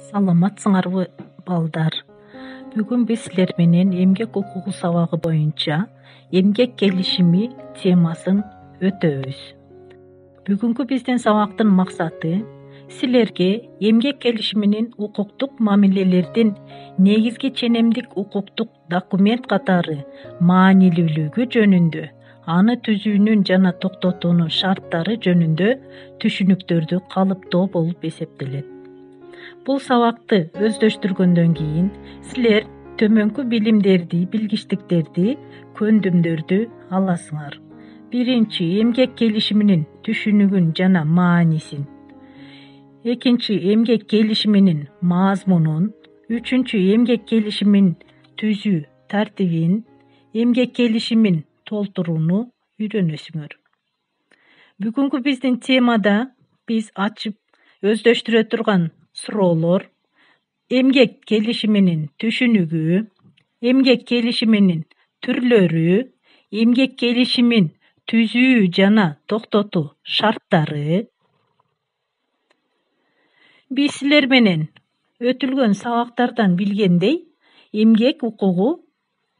Саламатсыңарбы балдар. Бүгүн биз силер менен эмгек укугу сабагы боюнча эмгек келишими темасын өтөбүз. Бүгүнкү биздин сабактын максаты силерге эмгек келишиминин укуктук мамилелердин негизги ченемдик укуктук документ катары маанилүүлүгү жөнүндө, аны түзүүнүн жана токтотуунун шарттары жөнүндө түшүнүктөрдү калыптоо болуп эсептелет. Бул сабакты өздөштүргөндөн кийин силер төмөнкү билимдерди, билгичтиктерди, көндүмдөрдү аласыңар. Биринчи, эмгек келишиминин түшүнүгүн жана маанисин. Экинчи, эмгек келишиминин мазмунун. Үчүнчү, эмгек келишимин түзүү тартибин. Эмгек келишимин толтурууну үйрөнөсүңөр. Бүгүнкү биздин темада биз ачып өздөштүрө турган суроолор: эмгек келишиминин түшүнүгү, эмгек келишиминин түрлөрү, эмгек келишимин түзүү жана токтотуу шарттары. Биз силер менен өтүлгөн сабактардан билгендей, эмгек укугу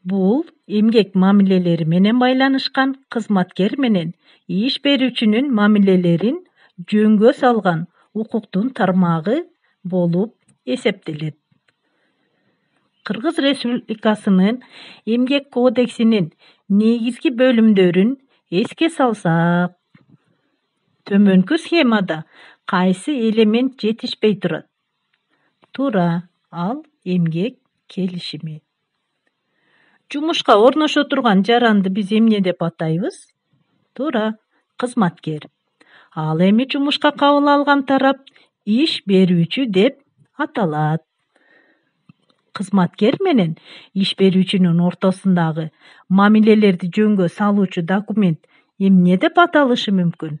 бул эмгек мамилелери менен байланышкан кызматкер менен иш берүүчүнүн мамилелерин жөнгө салган укуктун тармагы болуп эсептелет. Кыргыз Республикасынын эмгек кодексинин негизги бөлүмдөрүн эске салсак, төмөнкү схемада кайсы элемент жетишпей турат? Туура, ал эмгек келишими. Жумушка орношо турган жаранды биз эмне деп атайбыз? Туура, кызматкер. Ал эми жумушка кабыл алган тарап иш берүүчү деп аталат. Кызматкер менен иш берүүчүнүн ортосундагы мамилелерди жөнгө салуучу документ эмне деп аталышы мүмкүн?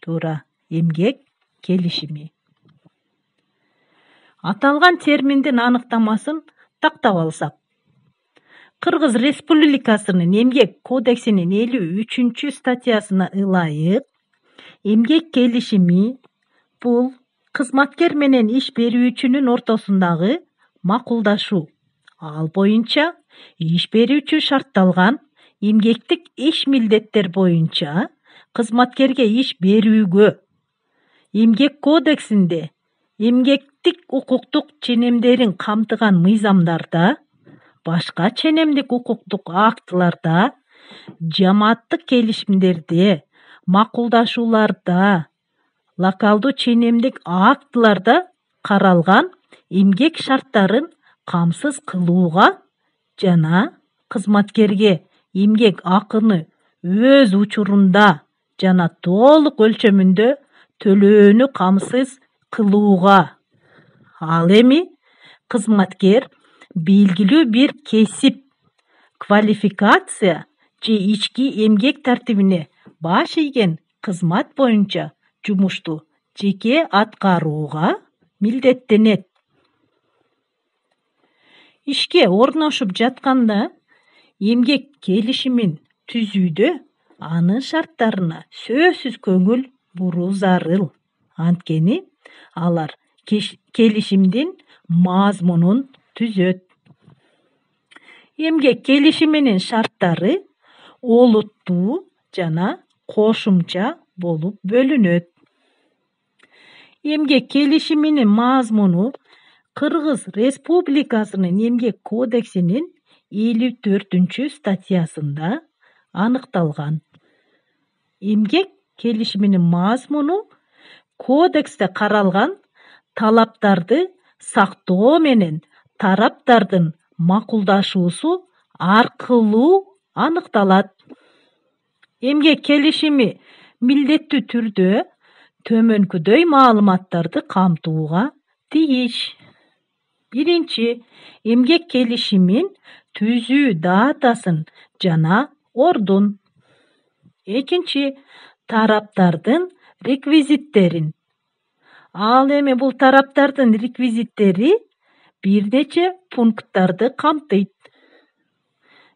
Туура, эмгек келишими. Аталган терминдин аныктамасын тактап алсак, Кыргыз Республикасынын эмгек кодексинин 53 статьясына ылайык, эмгек келишими бул кызматкер менен иш берүүчүнүн ортосундагы макулдашуу. Ал боюнча иш берүүчү шартталган эмгектик иш милдеттер боюнча кызматкерге иш берүүгө эмгек кодексинде эмгектик укуктук ченемдерин камтыган мыйзамдарда, башка ченемдик укуктук актыларда, жамааттык келишимдерде, макулдашууларда, локалдуу ченемдик актыларда каралган эмгек шарттарын камсыз кылууга жана кызматкерге эмгек акыны өз учурунда жана толук өлчөмүндө төлөөнү камсыз кылууга. Ал эми кызматкер белгилүү бир кесип, квалификация же ички эмгек тартибине баш ийген кызмат боюнча жумушту жеке аткарууга милдеттенет. Ишке орношуп жатканда эмгек келишимин түзүүдө анын шарттарына сөзсүз көңүл буруу зарыл. Анткени алар келишимдин мазмунун түзөт. Эмгек келишиминин шарттары олуттуу жана кошумча болуп бөлүнөт. Эмгек келишиминин мазмуну Кыргыз Республикасынын эмгек кодексинин 54 статьясында аныкталган. Эмгек келишиминин мазмуну кодексте каралган талаптарды сактоо менен тараптардын макулдашуусу аркылуу аныкталат. Эмгек келишими милдеттүү түрдө төмөнкүдөй маалыматтарды камтууга тийиш. Биринчи, эмгек келишимин түзүү датасын жана ордун. Экинчи, тараптардын реквизиттерин. Ал эми бул тараптардын реквизиттери бир нече пункттарды камтыйт.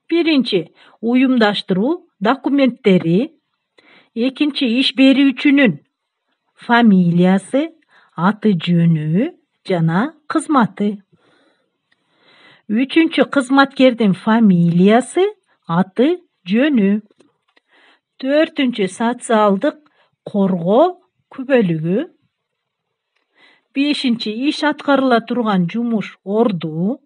Биринчи, уюмдаштыруу документтери. Экинчи, иш берүүчүнүн фамилиясы, аты жөнү жана кызматы. Үчүнчү, кызматкердин фамилиясы, аты, жөнү. Төртүнчү, социалдык коргоо күбөлүгү. Бешинчи, иш аткарыла турган жумуш орду.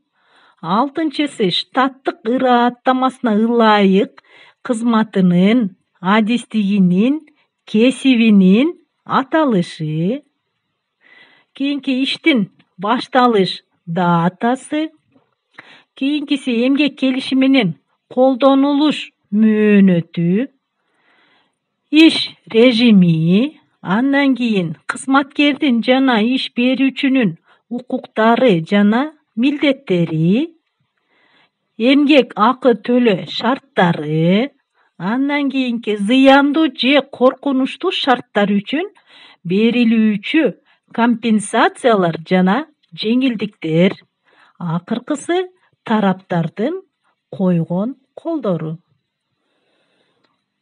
Алтынчысы, штаттык ырааттамасына ылайык кызматынын, адистигинин, кесибинин аталышы. Кийинки, иштин башталыш датасы. Кийинкиси, эмгек келишиминин колдонулуш мөөнөтү, иш режими. Андан кийин кызматкердин жана иш берүүчүнүн укуктары жана милдеттери, эмгек акы төлөө шарттары. Андан кийинки, зыяндуу же коркунучтуу шарттар үчүн берилүүчү компенсациялар жана жеңилдиктер. Акыркысы, тараптардын койгон колдору.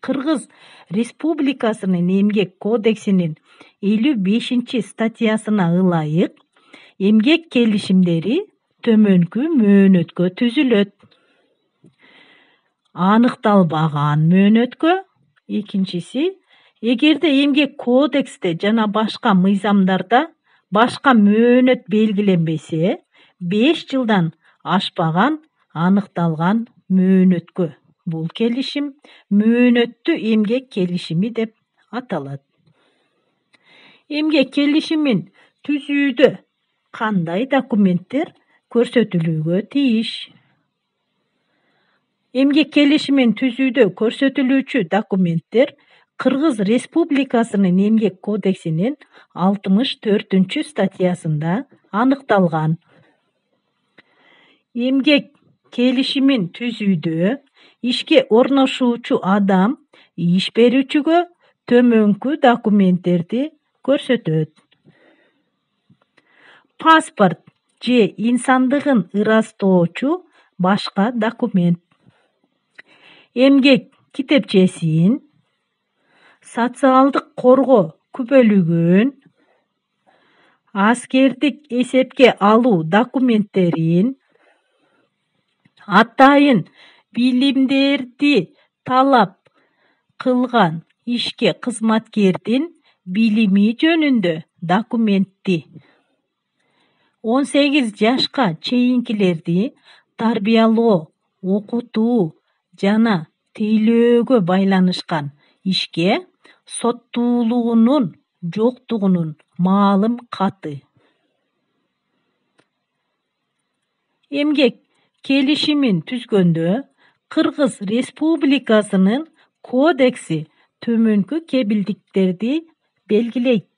Кыргыз Республикасынын Эмгек кодексинин 55 статьясына ылайык эмгек келишимдери төмөнкү мөөнөткө түзүлөт. Аныкталбаган мөөнөткө. Экинчиси, эгерде эмгек кодексте жана башка мыйзамдарда башка мөөнөт белгиленбесе, 5 жылдан ашпаган аныкталган мөөнөткө. Бул келишим мөөнөттүү эмгек келишими деп аталат. Эмгек келишимин түзүүдө кандай документтер көрсөтүлүүгө тийиш? Эмгек келишимин түзүүдө көрсөтүлүүчү документтер Кыргыз Республикасынын Эмгек кодексинин 64 статьясында аныкталган. Эмгек келишимин түзүүдө ишке орношуучу адам иш берүүчүгө төмөнкү документтерди көрсөтөт. Паспорт же инсандыгын ырастоочу башка документ. Эмгек китепчесин, социалдык коргоо күбөлүгүн, аскердик эсепке алуу документтерин, атайын билимдерди талап кылган ишке кызматкердин билими жөнүндө документти, 18 жашка чейинкилерди тарбиялоо, окутуу жана тейлөөгө байланышкан ишке соттуулугунун жоктугунун маалым каты. Эмгек келишимин түзгөндө Кыргыз Республикасынын кодекси төмөнкү кепилдиктерди белгилейт.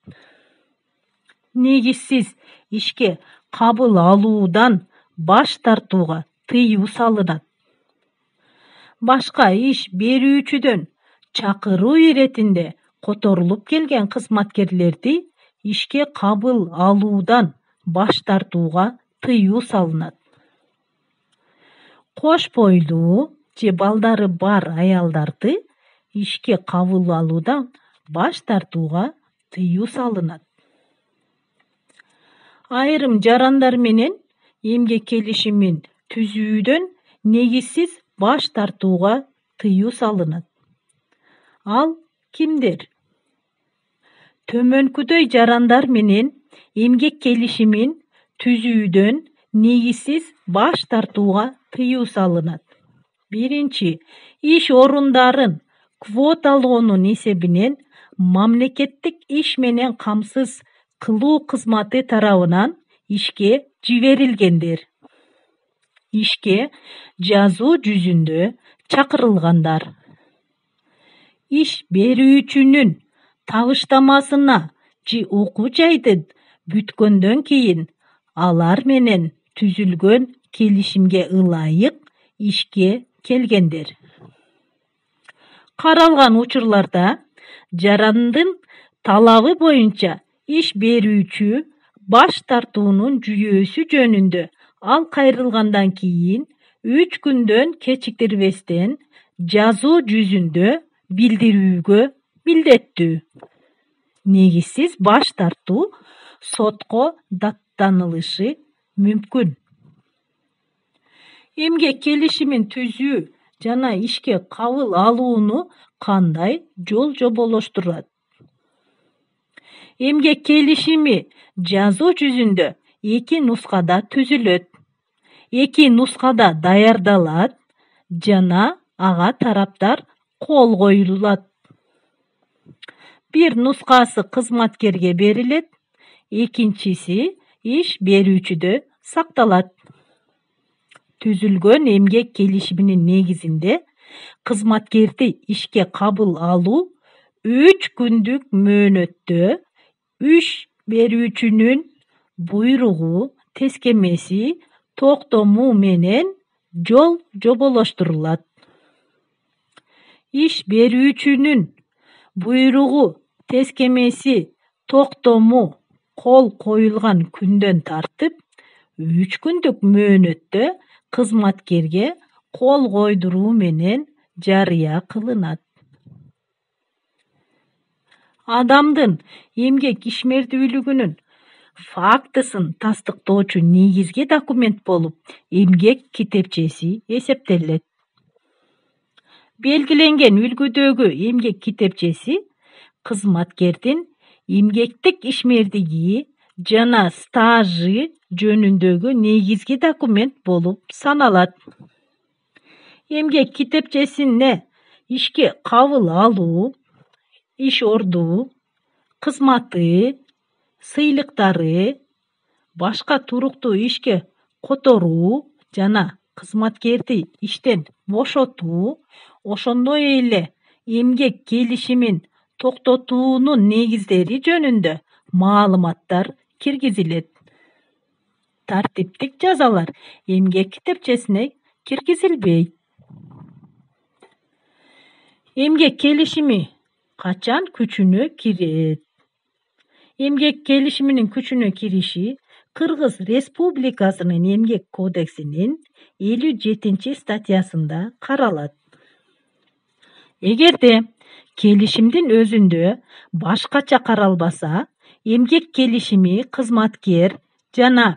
Негизсиз ишке кабыл алуудан баш тартууга тыюу салынат. Башка иш берүүчүдөн чакыруу иретинде которулуп келген кызматкерлерди ишке кабыл алуудан баш тартууга тыюу салынат. Кош бойлуу же балдары бар аялдарды ишке кабыл алуудан баш тартууга тыюу салынат. Айрым жарандар менен эмгек келишимин түзүүдөн негизсиз баш тартууга тыюу салынат. Ал кимдер? Төмөнкүдөй жарандар менен эмгек келишимин түзүүдөн негизсиз баш тартууга тыюу салынат. Биринчи, иш орундарын квоталоонун эсебинен мамлекеттик иш менен камсыз кылуу кызматы тарабынан ишке жиберилгендер. Ишке жазуу жүзүндө чакырылгандар. Иш берүүчүнүн табыштамасына же окуу жайды бүткөндөн кийин алар менен түзүлгөн келишимге ылайык ишке келгендер. Каралган учурларда жарандын талабы боюнча иш берүүчү баш тартуунун жүйөсү жөнүндө ал кайрылгандан кийин 3 күндөн кечиктирбестен жазуу жүзүндө билдирүүгө милдеттүү. Негизсиз баш тартуу сотко аттанылышы мүмкүн. Эмгек келишимин түзүү жана ишке кабыл алууну кандай жол жоболоштурат? Эмгек келишими жазуу жүзүндө 2 нускада түзүлөт. 2 нускада даярдалат жана ага тараптар кол коюлат. Бир нускасы кызматкерге берилет, экинчиси иш берүүчүдө сакталат. Түзүлгөн эмгек келишиминин негизинде кызматкерди ишке кабыл алуу 3 күндүк мөөнөттө иш берүүчүнүн буйругу, тескемеси, токтому менен жол жоболоштурулат. Иш берүүчүнүн буйругу, тескемеси, токтому кол коюлган күндөн тартып 3 күндүк мөөнөттө кызматкерге кол койдуруу менен жарыя кылынат. Адамдын эмгек ишмердүүлүгүнүн фактысын тастыктоочу негизги документ болуп эмгек китепчеси эсептелет. Белгиленген үлгүдөгү эмгек китепчеси кызматкердин эмгектик ишмердиги жана стажы жөнүндөгү негизги документ болуп саналат. Эмгек китепчесине ишке кабыл алуу, иш орду, кызматы, сыйлыктары, башка туруктуу ишке которуу жана кызматкерди иштен бошотуу, ошондой эле эмгек келишимин токтотуунун негиздери жөнүндө маалыматтар киргизилет. Тартиптик жазалар эмгек китепчесине киргизилбейт. Эмгек келишими качан күчүнө кирет? Эмгек келишиминин күчүнө кириши Кыргыз Республикасынын эмгек кодексинин 57-статьясында каралат. Эгерде келишимдин өзүндө башкача каралбаса, эмгек келишими кызматкер жана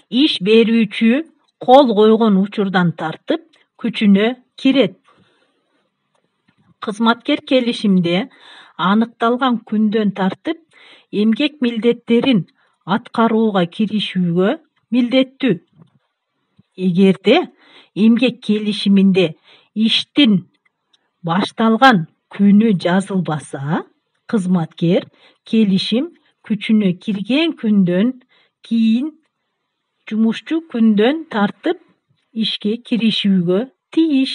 иш берүүчү кол койгон учурдан тартып күчүнө кирет. Кызматкер келишимде аныкталган күндөн тартып эмгек милдеттерин аткарууга киришүүгө милдеттүү. Эгерде эмгек келишиминде иштин башталган күнү жазылбаса, кызматкер келишим күчүнө кирген күндөн кийин жумушчу күндөн тартып ишке киришүүгө тийиш.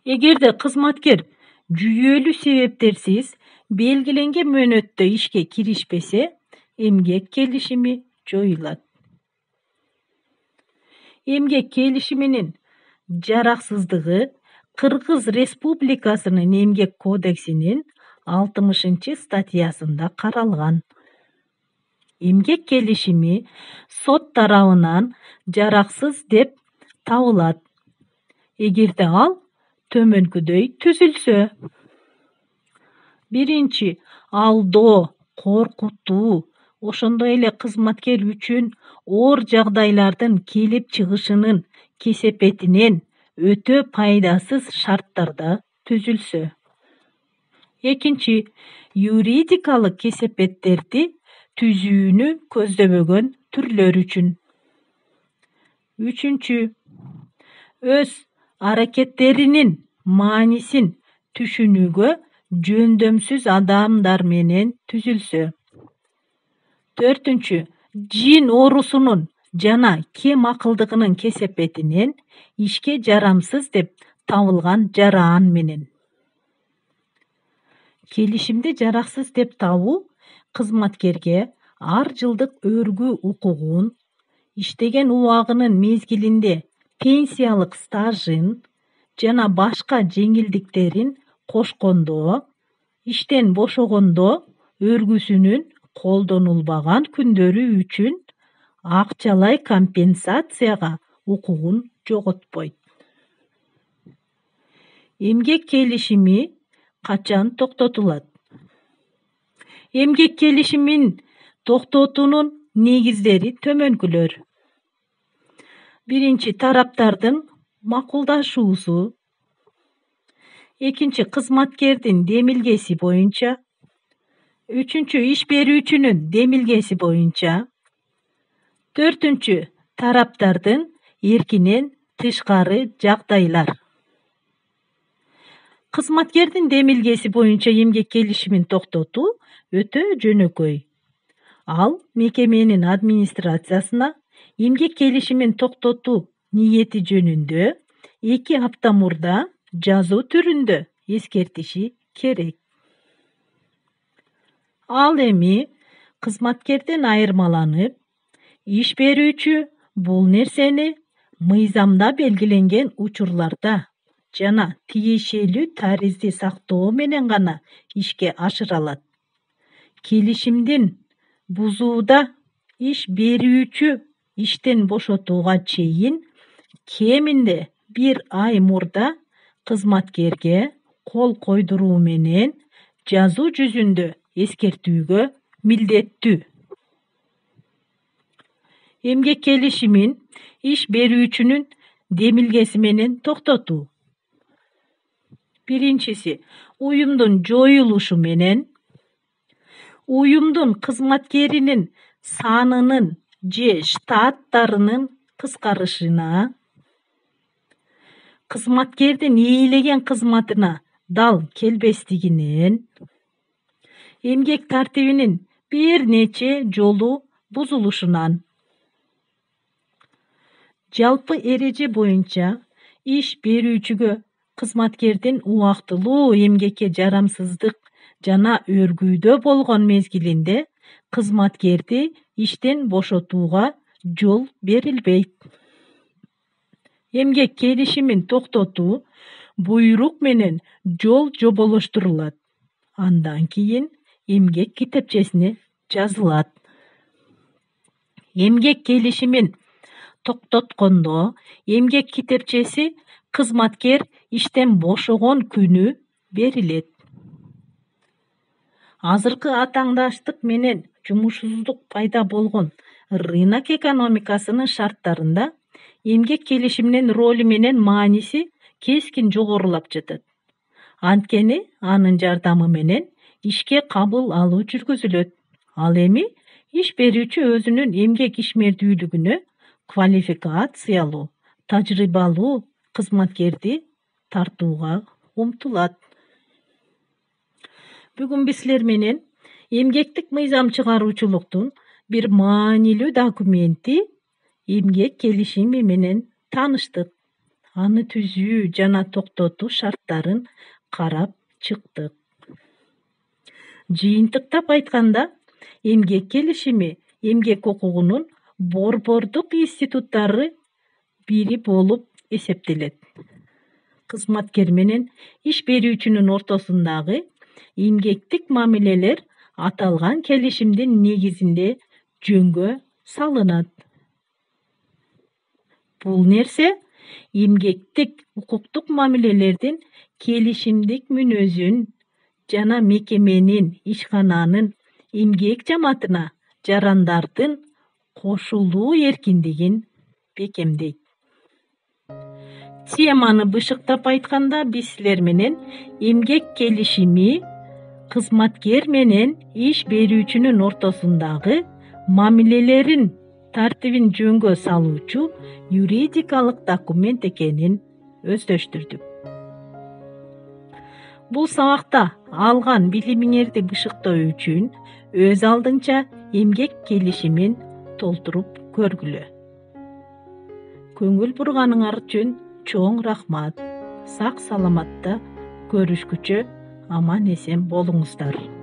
Эгерде кызматкер жүйөлүү себептерсиз белгиленген мөөнөттө ишке киришпесе, эмгек келишими жоюлат. Эмгек келишиминин жараксыздыгы Кыргыз Республикасынын эмгек кодексинин 60-статьясында каралган. Эмгек келишими сот тарабынан жараксыз деп табылат, эгерде ал төмөнкүдөй түзүлсө: 1. Алдоо, коркутуу, ошондой эле кызматкер үчүн оор жагдайлардын келип чыгышынын кесепетинен өтө пайдасыз шарттарда түзүлсө. 2. Юридикалык кесепеттерди түзүүнү көздөбөгөн түрлөр үчүн. 3. Өз аракеттеринин маанисин түшүнүүгө жөндөмсүз адамдар менен түзүлсө. 4. Жин оорусунун жана кем акылдыгынын кесепетинен ишке жарамсыз деп табылган жараан менен. Келишимди жараксыз деп табуу кызматкерге ар жылдык өргүү укугун, иштеген убагынын мезгилинде пенсиялык стажын жана башка жеңилдиктерин кошкондо, иштен бошогондо өргүсүнүн колдонулбаган күндөрү үчүн акчалай компенсацияга укугун жоготпойт. Эмгек келишими качан токтотулат? Эмгек келишимин токтотуунун негиздери төмөнкүлөр. Биринчи, тараптардын макулдашуусу. Экинчи, кызматкердин демилгеси боюнча. Үчүнчү, иш берүүчүнүн демилгеси боюнча. Төртүнчү, тараптардын эркинен тышкары жагдайлар. Кызматкердин демилгеси боюнча эмгек келишимин токтотуу өтө жөнөкөй. Ал мекеменин администрациясына эмгек келишимин токтотуу ниети жөнүндө 2 апта мурда жазуу түрүндө эскертиши керек. Ал эми кызматкерден айырмаланып, иш берүүчү бул нерсени мыйзамда белгиленген учурларда жана тиешелүү таризди сактоо менен гана ишке ашыра алат. Келишимдин бузууда иш берүүчү иштен бошотууга чейин кеминде 1 ай мурда кызматкерге кол койдуруу менен жазуу жүзүндө эскертүүгө милдеттүү. Эмгек келишимин иш берүүчүнүн демилгеси менен токтотуу. Биринчиси, уюмдун жоюлушу менен. Уюмдун кызматкеринин санынын же штаттарынын кыскарышына. Кызматкердин ээлеген кызматына дал келбестигинен. Эмгек тартибинин бир нече жолу бузулушунан. Жалпы эреже боюнча иш берүүчүгө кызматкердин убактылуу эмгекке жарамсыздык жана өргүүдө болгон мезгилинде кызматкерди иштен бошотууга жол берилбейт. Эмгек келишимин токтотуу буйрук менен жол жоболоштурулат. Андан кийин эмгек китепчесине жазылат. Эмгек келишимин токтоткондо эмгек китепчеси кызматкер иштен бошогон күнү берилет. Азыркы атаңдаштык менен жумушсуздук пайда болгон рынок экономикасынын шарттарында эмгек келишиминин ролу менен мааниси кескин жогорулап жатат. Анткени анын жардамы менен ишке кабыл алуу жүргүзүлөт. Ал эми иш берүүчү өзүнүн эмгек ишмердүүлүгүнө квалификациялуу, тажрыйбалуу кызматкерди тартууга умтулат. Бүгүн биз силер менен эмгектик мыйзам чыгаруучулуктун бир маанилүү документи эмгек келишими менен тааныштык. Аны түзүү жана токтотуу шарттарын карап чыктык. Жыйынтыктап айтканда, эмгек келишими эмгек укугунун борбордук институттары бири болуп эсептелет. Кызматкер менен иш берүүчүнүн ортосундагы эмгектик мамилелер аталган келишимдин негизинде жөнгө салынат. Бул нерсе эмгектик укуктук мамилелердин келишимдик мүнөзүн жана мекеменин ишкананын эмгек жамаатына жарандардын кошулуу эркиндигин бекемдейт. Теманы бышыктап айтканда, биз силер менен эмгек келишими кызматкер менен иш берүүчүнүн ортосундагы мамилелерин тартибин жөнгө салуучу юридикалык документ экенин өздөштүрдүк. Бул сабакта алган билимиңерди бышыктоо үчүн өз алдынча эмгек келишимин толтуруп көргүлө. Көңүл бурганыңар үчүн чоң рахмат. Сак саламатта көрүшкүчө аман эсен болуңуздар.